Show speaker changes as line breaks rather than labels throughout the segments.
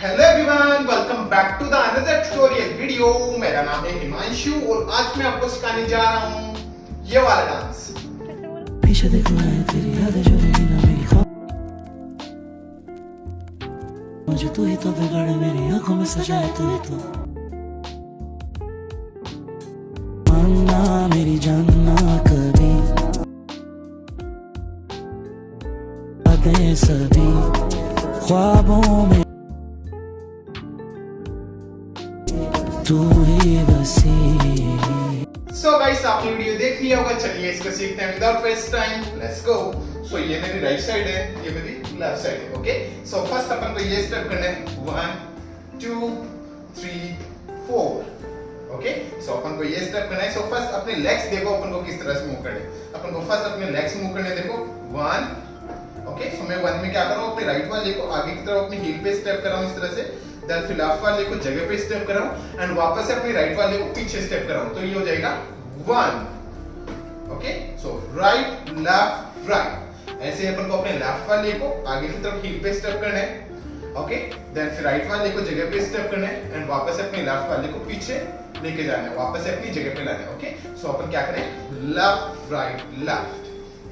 Hello everyone, welcome back to the another tutorial video. मेरा नाम है हिमांशु और आज मैं आपको सिखाने जा रहा हूँ ये वाला डांस।
पीछे देखो है तेरी यादें जो रही ना मेरी ख्वाब, मुझे तू ही तो बिगाड़े मेरी आंखों में सजाए तू ही तो। मानना मेरी जानना कभी बातें सभी ख्वाबों में तू ही बसी।
सो गाइस, आपने वीडियो देख लिया होगा, चलिए इसको सीखते हैं without waste time. Let's go. So ये मेरी राइट साइड है, ये मेरी लेफ्ट साइड है। ओके, सो फर्स्ट अपन को ये स्टेप करना है 1 2 3 4। ओके, सो अपन को ये स्टेप करना है। सो फर्स्ट अपने लेग्स देखो अपन को किस तरह से मूव करने। अपन को फर्स्ट अपने लेग्स मूव करने देखो 1। ओके, सो मैं 1 में क्या कर रहा हूं, अपने राइट वाले को आगे की तरफ अपनी हील पे स्टेप कर रहा हूं इस तरह से। देन फिर लेफ्ट वाले को जगह पे स्टेप कर रहा हूं एंड वापस से अपने राइट वाले को पीछे स्टेप कर रहा हूं, तो ये हो जाएगा 1। ओके, सो राइट लेफ्ट राइट। ऐसे अपन को अपने लेफ्ट वाले को आगे की तरफ हील पे स्टेप करना है। ओके, देन फिर राइट वाले को जगह पे स्टेप करना है एंड वापस से अपने लेफ्ट वाले को पीछे लेके जाना है, वापस से अपनी जगह पे लाना है। ओके, सो अपन क्या करें, लेफ्ट राइट लेफ्ट।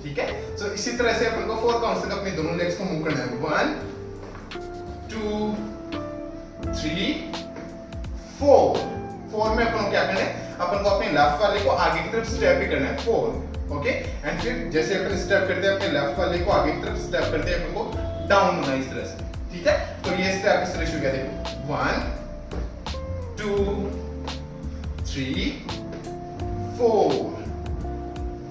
ठीक है, सो इसी तरह से अपन को 4 काउंट्स तक अपने दोनों लेग्स को मूव करना है। 1 2 3 4। 4 में अपन को क्या करना है, अपन को अपने लेफ्ट वाले को आगे की तरफ स्टेप ही करना है 4। ओके, एंड फिर जैसे अपन स्टेप करते हैं अपने लेफ्ट वाले को आगे की तरफ स्टेप करते हैं अपन को डाउन होना इस तरह से। ठीक है, तो ये स्टेप इस तरह से हो गया, देखो 1 2 3 4।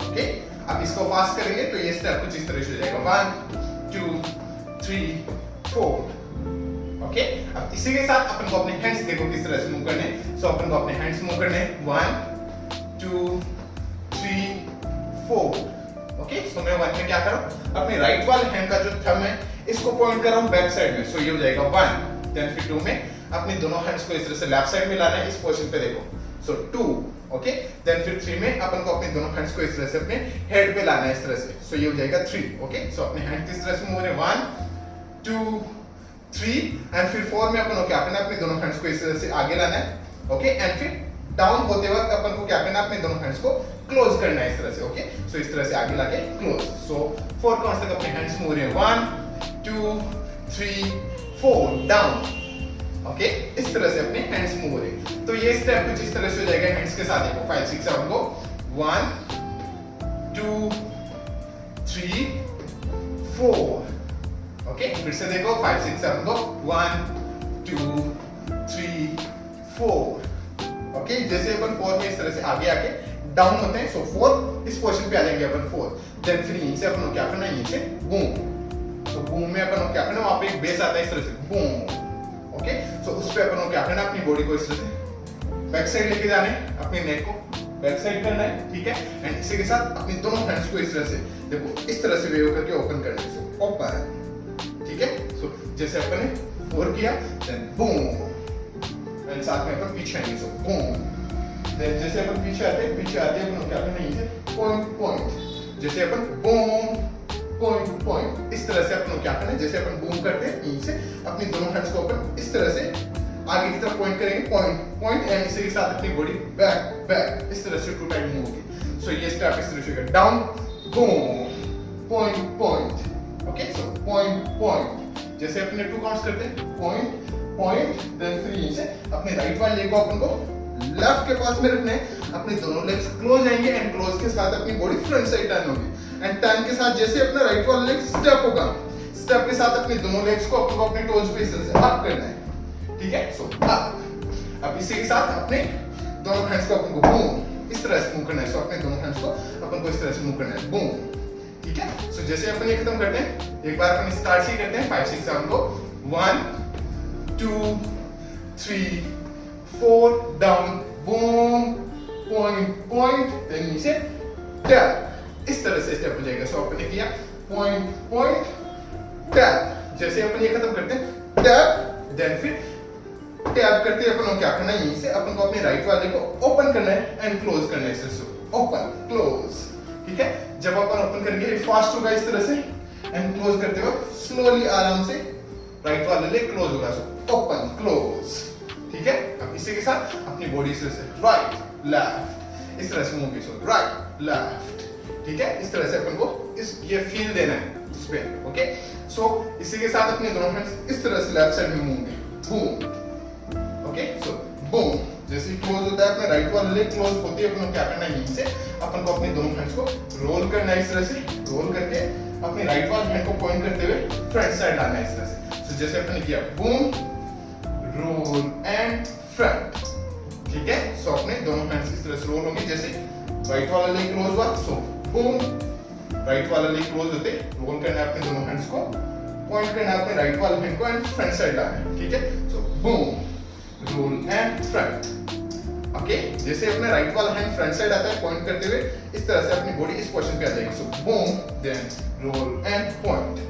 ओके, अब इसको फास्ट करेंगे तो ये स्टेप कुछ इस तरह से हो जाएगा 1 2 3 4। ओके, अब इसी के साथ अपन को अपने हैंड्स देखो किस तरह से मूव करने हैं। सो अपन को अपने हैंड्स मूव करने हैं 1 2 3 4। ओके, सो मैं 1 में क्या कर रहा हूं, अपने राइट वाले हैंड का जो थंब है इसको पॉइंट कर रहा हूं बैक साइड में। सो ये हो जाएगा 1। देन फिर 2 में अपने दोनों हैंड्स को इस तरह से लेफ्ट साइड में लाना है, इस पोजीशन पे देखो। सो 2। ओके, देन फिर 3 में अपन को अपने दोनों हैंड्स को इस तरह से अपने हेड पे लाना है इस तरह से। सो ये हो जाएगा 3। ओके, सो अपने हैंड किस तरह से मूव हो रहे हैं 1 2 3 एंड फिर 4 में अपन को क्या करना है, अपने दोनों हैंड्स को इस तरह से आगे लाना है। ओके, एंड फिर डाउन होते वक्त अपन को क्या करना है, अपने दोनों हैंड्स को क्लोज करना है इस तरह से। ओके, सो इस तरह से आगे लाके क्लोज। सो 4 काउंट्स तक अपने हैंड्स मूव रहे हैं 1 2 3 4 डाउन। ओके, इस तरह से अपने हैंड्स मूव हो रहे हैं। तो ये स्टेप कुछ इस तरह से हो जाएगा हैंड्स के साथ। देखो 5 6 7 को 1 2 3 4। ओके, फिर से देखो 5 6 7 को 1 2 3 4। ओके, जैसे अपन 4 में इस तरह से आगे आके डाउन होते हैं, सो 4 इस पोजीशन पे आ जाएंगे अपन 4। देन फिर यहीं से अपन को क्या करना है, यहीं से बूम। सो बूम में अपन को क्या करना है, वहां पे एक बेस आता है इस तरह से बूम। ओके, सो उस पे अपन को क्या करना है, अपनी बॉडी को इस तरह से बैक साइड लेके जाना है, अपने नेक को बैक साइड करना है। ठीक है, एंड इसी के साथ अपने दोनों हैंड्स को इस तरह से देखो इस तरह से वेव करके ओपन करना है। So open. ठीक है, सो जैसे अपन ने 4 किया देन बूम एंड साथ में अपन पीछे आएंगे। सो बूम। देन जैसे अपन पीछे आते हैं अपन क्या करना है, यहीं से पॉइंट पॉइंट। जैसे अपन बूम पॉइंट पॉइंट इस तरह से अपन क्या करना है, जैसे अपन बूम करते हैं यहीं से अपनी दोनों हैंड्स को अपन इस तरह से आगे की तरफ पॉइंट करेंगे पॉइंट पॉइंट एंड इसी के साथ अपनी बॉडी बैक बैक इस तरह से 2 टाइम मूव होगी। सो ये स्टेप इस तरह से होगा down boom point point. Okay, so point point जैसे अपने 2 काउंट्स करते हैं पॉइंट पॉइंट। देन फिर यहीं से अपने राइट वाले लेग को अपन को लेफ्ट के पास में रखना है, अपने दोनों लेग्स क्लोज आएंगे एंड क्लोज के साथ अपनी बॉडी फ्रंट साइड टर्न होगी एंड टर्न के साथ जैसे अपना राइट वाला लेग स्टेप होगा, स्टेप के साथ अपने दोनों लेग्स को अपन को अपने टोज पे इस तरह से अप करना है। ठीक है, सो अप। अब इसी के साथ अपने दोनों हैंड्स को अपन को बूम इस तरह से मूव करना है। सो अपने दोनों हैंड्स को अपन को इस तरह से मूव करना है बूम। ठीक है, सो जैसे अपन ये खत्म करते हैं, एक बार अपन स्टार्ट से करते हैं 5 6 7 को 1 2 3 4 down boom point point. Then नीचे टैप इस तरह से स्टेप हो जाएगा। सो अपन ने किया पॉइंट पॉइंट टैप। जैसे अपन ये खत्म करते हैं टैप, देन फिर टैप करते अपन को क्या करना है, यहीं से अपन को अपने राइट वाले को ओपन करना है एंड क्लोज करना है इस तरह से ओपन क्लोज। ठीक है, जब अपन ओपन करेंगे फास्ट होगा इस तरह से एंड क्लोज करते वक्त स्लोली आराम से राइट वाला लेग क्लोज होगा। सो ओपन क्लोज, ठीक है। अब इसी के साथ अपनी बॉडी से राइट लेफ्ट इस तरह से मूव कीजिए, राइट लेफ्ट, ठीक है। इस तरह से अपन को इस ये फील देना है इस पे, ओके। सो इसी के साथ अपने दोनों हैंड्स इस तरह से लेफ्ट साइड में मूव बूम, ओके। सो बूम, जैसे क्लोज होता है अपने राइट वाला लेग क्लोज होती है, अपन क्या करना है, यहीं से अपन को अपने दोनों हैंड्स को रोल करना है, इस तरह से रोल करके अपने राइट वाले हैंड को पॉइंट करते हुए फ्रंट साइड लाना है, इस तरह से। सो जैसे अपन ने किया बूम रोल एंड फ्रंट, ठीक है। सो अपने दोनों हैंड्स इस तरह से रोल होंगे, जैसे राइट वाला लेग क्लोज हुआ, सो बूम, राइट वाला लेग क्लोज होते रोल करना है अपने दोनों हैंड्स को, पॉइंट करना है अपने राइट वाले हैंड को एंड फ्रंट साइड लाना है, ठीक है। So boom roll and front, okay. जैसे अपने राइट वाला हैंड फ्रंट साइड आता है पॉइंट करते हुए, इस तरह से अपनी बॉडी इस पोजीशन पे आ जाएगी। So boom then roll and point,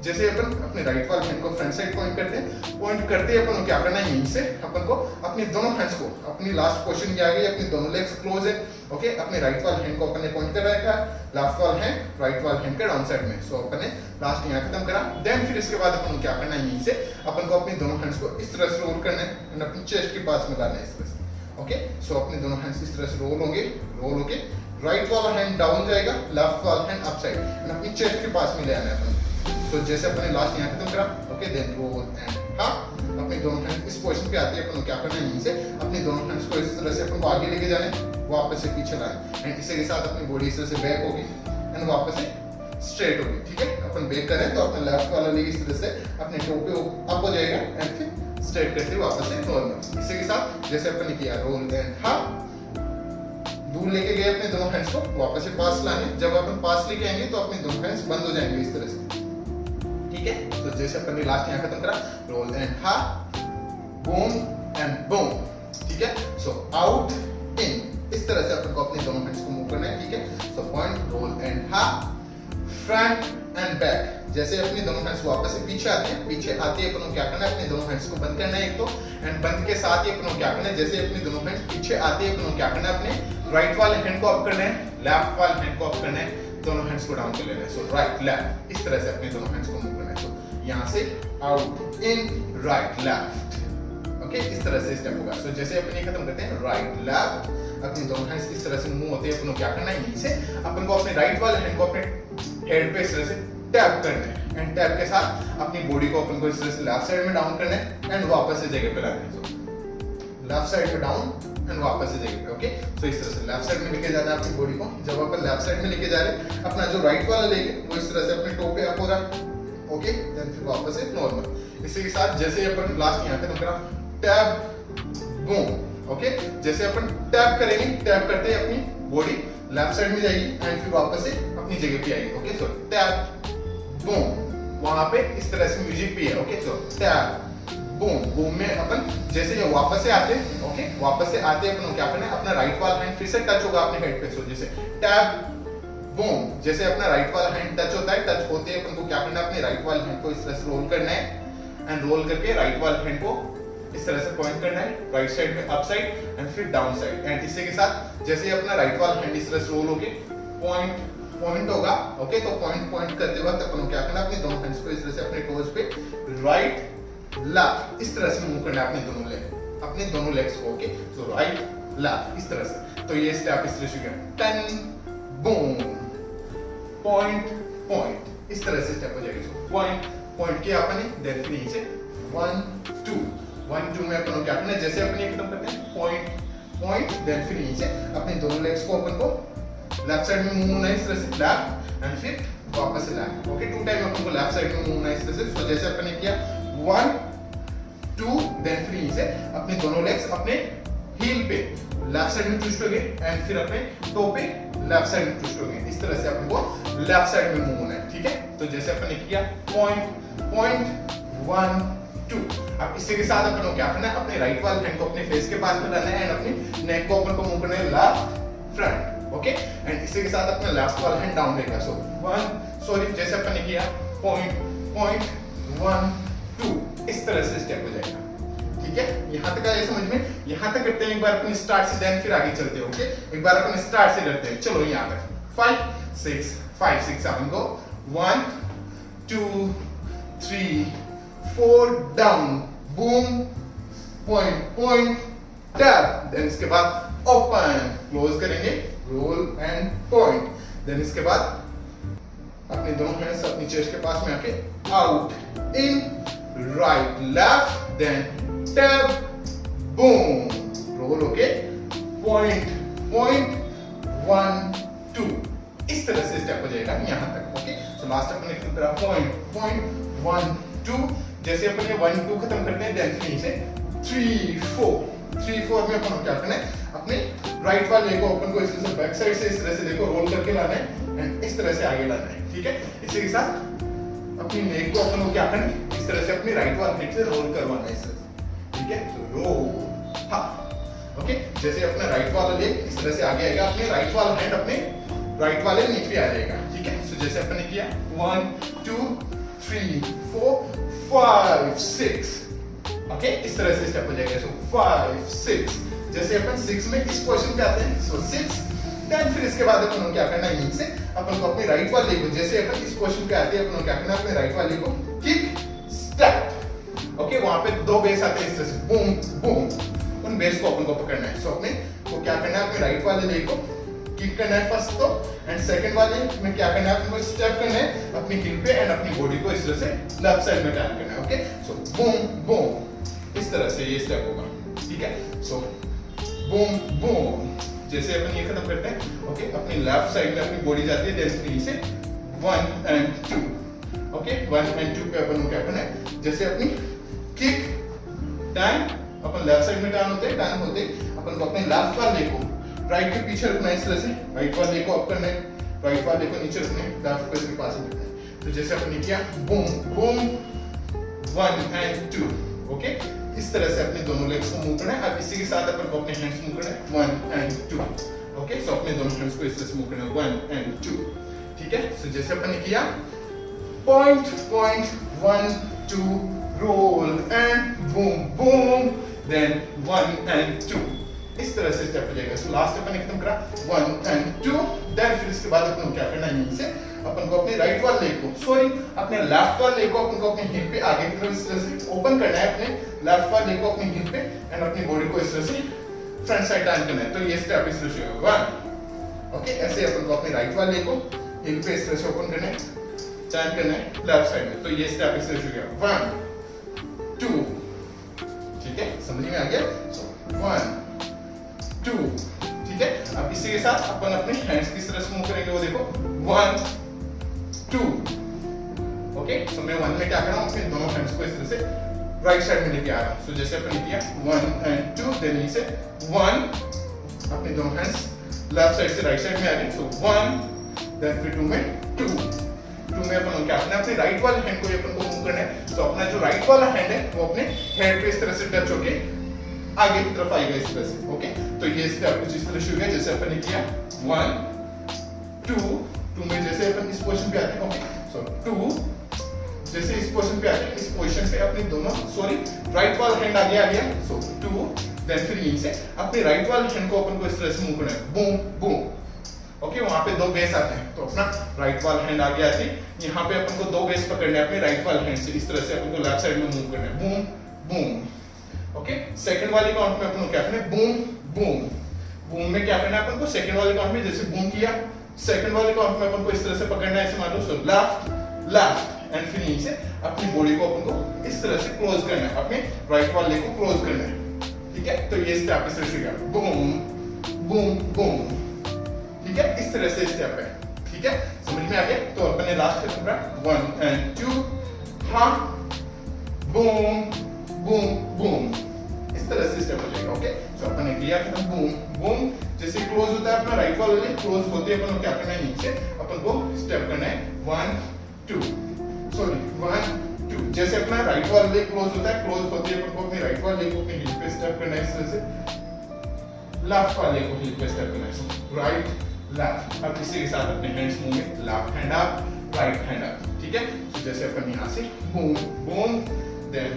जैसे अपन अपने राइट वाले हैंड को फ्रंट साइड पॉइंट करते हैं, पॉइंट करते ही अपन को क्या करना है, यहीं से अपन को अपने दोनों हैंड्स को अपनी लास्ट पोजीशन क्या आ गई, अपनी दोनों लेग्स क्लोज है, ओके। अपने राइट वाले हैंड को अपन ने पॉइंट कर रखा है, लेफ्ट वाला हैंड राइट वाले हैंड के डाउन साइड में। सो अपन ने लास्ट यहाँ खत्म करा, देन फिर इसके बाद अपन को क्या करना है, यहीं से अपन को अपने दोनों हैंड्स को इस तरह से रोल करना है एंड अपनी चेस्ट के पास में लाना है, इस तरह से, ओके। सो अपने दोनों हैंड्स इस तरह से रोल होंगे, रोल होके राइट वाला हैंड डाउन जाएगा, लेफ्ट वाला हैंड अप साइड एंड अपनी चेस्ट के पास में ले आना है अपन। सो जैसे अपने लास्ट यहाँ खत्म करा, ओके, देन रोल एंड हाँ, अपने दोनों हैंड इस पोजीशन पे आती है, अपन को क्या करना है, यहीं से अपने दोनों हैंड्स को इस तरह से अपन को आगे लेके जाना है, वापस से पीछे लाना एंड इसी के साथ अपनी बॉडी इस तरह से बैक होगी एंड वापस से स्ट्रेट होगी, ठीक है। अपन बैक करें तो अपना लेफ्ट वाला लेग इस तरह से अपने टो पे अप हो जाएगा एंड फिर स्ट्रेट करते हुए वापस से नॉर्मल। इसी के साथ जैसे अपन ने किया रोल एंड हाँ, दूर लेके गए अपने दोनों हैंड्स को, वापस से पास लाने, जब अपन पास लेके आएंगे तो अपने दोनों हैंड्स बंद हो जाएंगे इस तरह से, ठीक है। तो जैसे अपन ने लास्ट यहाँ खत्म करा, रोल एंड हा, बूम एंड बूम, ठीक है। सो आउट इन, इस तरह से अपन को अपने दोनों हैंड्स को मूव करना है, ठीक है। सो पॉइंट रोल एंड हा, फ्रंट एंड बैक, जैसे अपने दोनों हैंड्स वापस से पीछे आते हैं, पीछे आते ही अपन को क्या करना है, अपने दोनों हैंड्स को बंद करना है एक तो, एंड बंद के साथ ही अपन को क्या करना है, जैसे अपने दोनों हैंड्स पीछे आते ही अपन को क्या करना है, अपने राइट वाले हैंड को अप करना है, लेफ्ट वाले हैंड को अप करना है, दोनों हैंड्स को डाउन कर लेना है। सो राइट लेफ्ट, इस तरह से अपने दोनों हैंड्स को मूव करना है। सो यहाँ से out in right left, okay, इस तरह से स्टेप होगा। सो जैसे अपन ये खत्म करते हैं, राइट लेफ्ट, अपने दोनों हैंड्स इस तरह से मूव होते हैं, अपन को क्या करना है, यहीं से अपन को अपने राइट वाले हैंड को अपने हेड पे इस तरह से टैप करना है एंड टैप के साथ अपनी बॉडी को अपन को इस तरह से लेफ्ट साइड में डाउन करना है एंड वापस से जगह पे लाना है। सो लेफ्ट साइड पे डाउन एंड वापस से जगह पे, ओके। सो इस तरह से लेफ्ट साइड में लेके जाना है अपनी बॉडी को, जब अपन लेफ्ट साइड में लेके जा रहे हैं, अपना जो राइट वाला लेग है वो इस तरह से अपने टो पे अप हो रहा है, ओके, देन फिर वापस से नॉर्मल। इसी के साथ जैसे अपन लास्ट यहाँ खत्म करा, टैप बूम, ओके। जैसे अपन टैप करेंगे, टैप करते ही अपनी बॉडी लेफ्ट साइड में जाएगी एंड फिर वापस से अपनी जगह पे आएगी, ओके। सो टैप बूम, वहां पे इस तरह से म्यूजिक भी है, ओके। सो टैप बूम, बूम में अपन जैसे ये वापस से आते हैं, ओके, वापस से आते हैं अपन क्या करना है, अपना राइट वाला हैंड फिर से टच होगा अपने हेड पे। सो जैसे टैप बूम, जैसे अपना राइट वाला हैंड टच होता है, टच होते ही अपन को क्या करना है, अपने राइट वाले हैंड को इस तरह से रोल करना है एंड रोल करके राइट वाले हैंड को इस तरह से पॉइंट करना है, राइट साइड में अप साइड एंड फिर डाउन साइड एंड इसी के साथ जैसे अपना राइट वाला हैंड इस तरह से रोल होके पॉइंट होगा, ओके। तो पॉइंट करते वक्त अपन क्या करना है, अपने दोनों हैंड्स को इस तरह से अपने टोज पे राइट लेफ्ट इस तरह से मूव करना है अपने दोनों लेग्स को, ओके। सो राइट लेफ्ट इस तरह से। तो ये स्टेप इस तरह से किया, 10 बूम पॉइंट इस तरह से स्टेप हो जाएगा। सो पॉइंट किया अपन ने, देन फिर नीचे 1 2 में अपन क्या करना है, जैसे अपन ये खत्म करते हैं, पॉइंट देन फिर नीचे अपने दोनों लेग्स को अपन को लेफ्ट साइड में मूव होना है इस तरह से, लेफ्ट एंड फिर वापस से लेफ्ट, ओके। 2 टाइम अपन को लेफ्ट साइड में मूव होना है इस तरह से। सो जैसे अपन ने किया 1 2 देन फिर नीचे अपने दोनों लेग्स अपने हील पे लेफ्ट साइड में ट्विस्ट होंगे एंड फिर अपने टो पे लेफ्ट साइड में ट्विस्ट होंगे, इस तरह से अपन को लेफ्ट साइड में मूव होना है, ठीक है। तो जैसे अपन ने किया पॉइंट 1 2, अब इसके साथ अपन को क्या करना है, अपने राइट वाले हैंड को अपने फेस के पास में लाना है एंड अपने नेक को अपन को मूव करना है लेफ्ट फ्रंट, ओके। एंड इसी के साथ अपना लेफ्ट वाला हैंड डाउन रहेगा। सो जैसे अपन ने किया पॉइंट 1 2 इस तरह से स्टेप हो जाएगा, ठीक है। यहाँ तक आया समझ में? यहाँ तक करते हैं, एक बार अपन स्टार्ट से देन फिर आगे चलते हैं, ओके। एक बार अपन स्टार्ट से करते हैं, चलो यहाँ तक 5 6 7 go 1 2 3 4 down boom, point point, tap, then इसके बाद ओपन, क्लोज करेंगे, रोल एंड पॉइंट, देन इसके बाद अपने दोनों हैंड्स अपनी चेस्ट के पास में आके out, in, right, left, then tap, boom, roll, okay, point point, 1 2, इस तरह से स्टेप हो जाएगा यहां तक, ओके। सो लास्ट अपन एक तरह पॉइंट पॉइंट 1 2, जैसे अपन ये 1 2 खत्म करते हैं, देन फिर से 3 4 में अपन क्या करना है, अपने राइट वाले लेग को अपन को इस तरह से बैक साइड से इस तरह से देखो रोल करके लाना है एंड इस तरह से आगे लाना है, ठीक है। इसी के साथ अपनी लेग को अपन को क्या करना है, इस तरह से अपनी राइट वाले लेग से रोल करवाना है इस तरह से, ठीक है। तो रोल, हाँ, ओके। जैसे अपना राइट वाला लेग इस तरह से आगे आएगा, अपने राइट वाला हैंड अपने राइट वाले नीचे पे आ जाएगा, ठीक है। सो जैसे अपन ने किया 1 2 3 4 5 6, ओके, इस तरह से स्टेप हो जाएगा। सो 5 6, जैसे अपन 6 में इस पोजीशन पे आते हैं, सो 6, देन फिर इसके बाद अपन को क्या करना है, यहीं से अपन को अपने राइट वाले को, जैसे अपन इस पोजीशन पे आते हैं, अपन को क्या करना है, अपने राइट वाले को किक स्टेप, ओके। वहां पे 2 बेस आते हैं इस तरह से, बूम बूम, उन बेस को अपन को पकड़ना है। सो अपने को क्या करना है, अपने राइट वाले लेग को किक करना है फर्स्ट तो, एंड सेकंड वाले में क्या करना है, अपने को स्टेप करना है अपनी हिल पे एंड अपनी बॉडी को इस तरह से लेफ्ट साइड में टर्न करना है, ओके। सो बूम बूम, इस तरह से ये स्टेप होगा, ठीक है। सो बूम बूम, जैसे अपन ये खत्म करते हैं, ओके, अपनी लेफ्ट साइड में अपनी बॉडी जाती है, देन फिर से 1 एंड 2, ओके, 1 एंड 2 पे अपन को क्या करना है, जैसे अपनी किक टर्न, अपन लेफ्ट साइड में टर्न होते हैं, टर्न होते अपन को अपने लेफ्ट वाले को राइट के पीछे रखना है इस तरह से, राइट वाले को अप करना है, राइट वाले को नीचे रखना है, लेफ्ट को इसके पास रखना है। तो जैसे अपन ने किया बूम बूम 1 एंड 2, ओके, इस तरह से अपने दोनों लेग्स को मूव करना है। अब इसी के साथ अपन को अपने हैंड्स मूव करना है 1 एंड 2, ओके। सो अपने दोनों हैंड्स को इस तरह से मूव करना है 1 एंड 2, ठीक है। सो जैसे अपन ने किया point point 1 2, roll and boom boom, then 1 and 2, इस तरह से स्टेप हो जाएगा। सो लास्ट अपन ने खत्म करा 1 एंड 2, देन फिर इसके बाद अपन को क्या करना है, यहीं से अपन को अपने राइट वाले लेग को, सॉरी अपने लेफ्ट वाले लेग को अपन को अपने हिप पे आगे की तरफ इस तरह से ओपन करना है, अपने लेफ्ट वाले लेग को अपने हिप पे एंड अपनी बॉडी को इस तरह से फ्रंट साइड टर्न करना है। तो ये स्टेप इस तरह से होगा 1, ओके। ऐसे अपन को अपने राइट वाले लेग को हिप पे इस तरह से ओपन करना है, टर्न करना है लेफ्ट साइड में। तो ये स्टेप इस तरह से हो गया 1 2, ठीक है, समझ में आ गया। सो 1 2, ठीक है। अब इसी के साथ अपन अपने हैंड्स किस तरह से मूव करेंगे वो देखो 1 2, ओके। सो मैं 1 में क्या कर रहा हूँ, अपने दोनों हैंड्स को इस तरह से राइट साइड में लेके आ रहा हूँ। सो जैसे अपन ने किया 1 एंड 2, देन यहीं से 1, अपने दोनों हैंड्स लेफ्ट साइड से राइट साइड में आ गए। सो 1, देन फिर 2 में 2 में अपन क्या करना है, अपने राइट वाले हैंड को अपन को मूव करना है। तो अपना जो राइट वाला हैंड है वो अपने हेड पे इस तरह से टच होके आगे की तरफ आएगा इस तरह से, ओके। तो ये स्टेप कुछ इस तरह से हो गया, जैसे अपन ने किया 1 2 में जैसे अपन इस पोजीशन पे आते हैं, ओके। सो 2, जैसे इस पोजीशन पे आते हैं, इस पोजीशन पे अपने दोनों, सॉरी राइट वाला हैंड आगे आ गया। सो 2, देन फिर यहीं से अपने राइट वाले हैंड को अपन को इस तरह से मूव करना है, बूम बूम, ओके। वहां पे 2 बेस आते हैं, तो अपना राइट वाला हैंड आगे आती है, यहाँ पे अपन को 2 बेस पकड़ने हैं अपने राइट वाले हैंड से, इस तरह से अपन को लेफ्ट साइड में मूव करना है, बूम बूम, ओके। सेकंड वाले काउंट में अपन को क्या करना है, बूम बूम, बूम में क्या करना है अपन को, सेकंड वाले काउंट में जैसे बूम किया, सेकंड वाले काउंट में अपन को इस तरह से पकड़ना है, ऐसे मान लो। सो लेफ्ट लेफ्ट एंड फिर यहीं से अपनी बॉडी को अपन को इस तरह से क्लोज करना है, अपने राइट वाले को क्लोज करना है, ठीक है। तो ये स्टेप इस तरह से गया, बूम बूम बूम, ठीक है, इस तरह से स्टेप है, ठीक है, समझ में आ गया। तो अपन ने लास्ट खत्म करा 1 एंड 2, हाँ, बूम बूम बूम, इस तरह से स्टेप हो जाएगा, ओके। तो अपन ने किया खत्म, बूम बूम, जैसे क्लोज होता है अपना राइट वाला लेग, क्लोज होते हैं अपन को क्या करना है, नीचे अपन को स्टेप करना है 1 2, सॉरी 1 2, जैसे अपना राइट वाला लेग क्लोज होता है, क्लोज होते हैं अपन को अपने राइट वाले लेग को अपने हिप पे स्टेप करना है, इस तरह से लेफ्ट वाले को हिप पे स्टेप करना है, सो राइट लेफ्ट। अब इसी के साथ अपने हैंड्स मूव में, left hand up right hand up, ठीक है। तो जैसे अपन यहाँ से बूम बूम, देन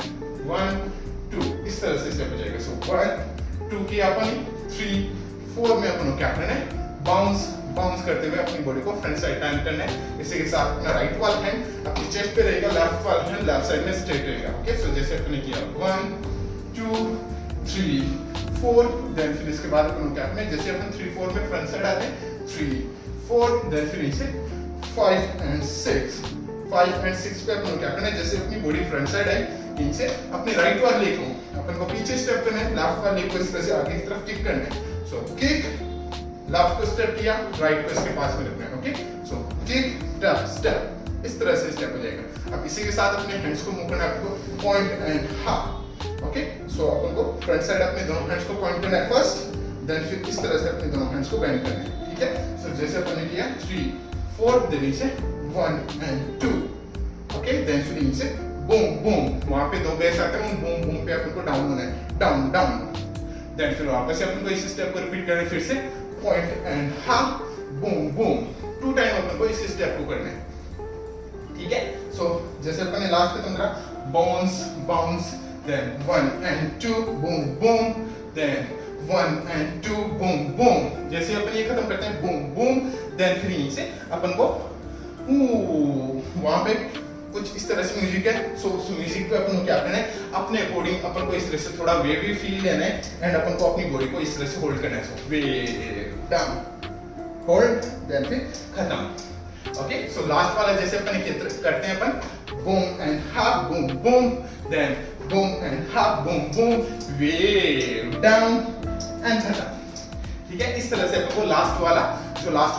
1 2, इस तरह से स्टेप हो जाएगा। सो 1 2 की अपन 3 4 में अपन क्या करना है, बाउंस बाउंस करते हुए अपनी बॉडी को फ्रंट साइड टर्न करना है। इसी के साथ अपना राइट वाला हैंड अपनी चेस्ट पे रहेगा, लेफ्ट वाला हैंड लेफ्ट साइड में स्ट्रेट रहेगा। ओके, सो जैसे अपने किया 1 2 3 4, देन फिर इसके बाद अपन क्या करना है, जैसे अपन 3 4 में फ्रंट साइड आते हैं 3 4, देन फिर नीचे 5 एंड 6 पे अपन क्या करना है, जैसे अपनी बॉडी फ्रंट साइड है नीचे अपने राइट वाले लेग को अपन को पीछे स्टेप करना है, लेफ्ट वाले लेग को इस तरह से आगे की तरफ किक करना है। सो किक, लेफ्ट को स्टेप किया, राइट को इसके पास में रखना है। ओके, सो किक टप स्टेप, इस तरह से स्टेप हो जाएगा। अब इसी के साथ अपने हैंड्स को मूव करना है आपको पॉइंट एंड हाफ। ओके, सो अपन को फ्रंट साइड अपने दोनों हैंड्स को पॉइंट करना है फर्स्ट, देन फिर इस तरह से अपने दोनों हैंड्स को बेंड करना है। ठीक है, सो जैसे अपन ने किया 3 4, देन नीचे 1 एंड 2। ओके, देन फिर नीचे बूम बूम, वहां पे 2 बेस आते हैं, बूम बूम पे अपन को डाउन होना है, डाउन डाउन। देन फिर वापस से अपन को इस स्टेप को रिपीट करना है, फिर से point and half, boom boom, 2 time अपन को इस स्टेप को करना है। ठीक है, सो जैसे अपन ने लास्ट खत्म करा, bounce bounce, then 1 and 2 boom boom, then 1 and 2 boom boom. जैसे अपन ये खत्म करते हैं बूम बूम, देन फिर नीचे अपन को वहां पे कुछ इस तरह से म्यूजिक है। सो उस म्यूजिक पे अपन को क्या करना है, अपने अकॉर्डिंग अपन को इस तरह से थोड़ा वेवी फील लेना है एंड अपन को अपनी बॉडी को इस तरह से होल्ड करना है। सो वे डाउन होल्ड, देन फिर खत्म। ओके, सो लास्ट वाला जैसे अपन करते हैं अपन boom and half boom boom, then boom and half boom boom, wave down and खत्म। ठीक है, इस तरह से अपन को लास्ट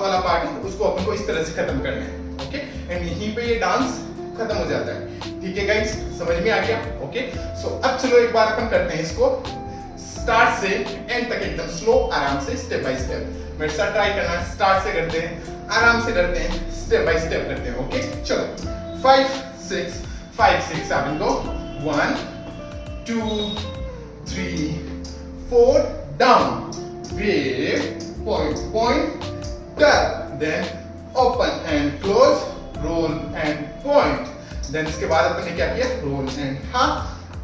वाला पार्ट है उसको अपन को इस तरह से खत्म करना है। ओके, एंड यहीं पे ये डांस खत्म हो जाता है। ठीक है गाइस, समझ में आ गया? ओके, सो अब चलो एक बार अपन करते हैं इसको स्टार्ट से एंड तक एकदम स्लो आराम से स्टेप बाय स्टेप। मेरे साथ ट्राई करना, स्टार्ट से करते हैं, आराम से करते हैं, स्टेप बाय स्टेप करते हैं। ओके, चलो 5 6 अपन को 1 2 3 4 down, wave, point, tap, then open and close, roll and point. Then इसके बाद अपन ने क्या किया, roll and half,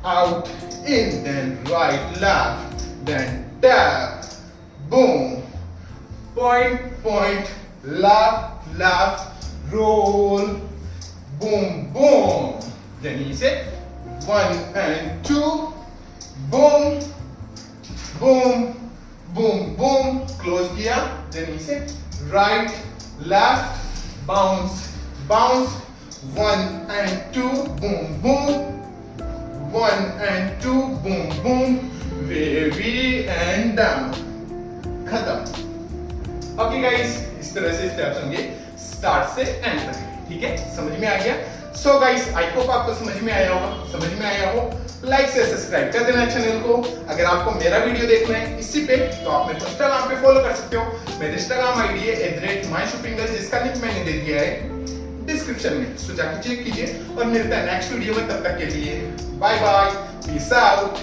out, in, then right, left, then tap, boom, point, left, roll, boom. Then नीचे 1 and 2, boom, close किया, then नीचे right, left, bounce, 1 and 2, boom, 1 and 2, boom, wavy and down, खत्म। Okay guys, इस तरह से steps होंगे start से and तक। ठीक है, समझ में आ गया? सो गाइस, आई होप आपको समझ में आया हो। लाइक से सब्सक्राइब कर देना चैनल को। अगर आपको मेरा वीडियो देखना है इसी पे, तो आप मेरे को इंस्टाग्राम पे फॉलो कर सकते हो। मेरा इंस्टाग्राम आईडी है @myshoppinggirl, जिसका लिंक मैंने दे दिया है डिस्क्रिप्शन में, सो जाके चेक कीजिए और मिलता है नेक्स्ट वीडियो में। तब तक के लिए बाय बाय, पीस आउट।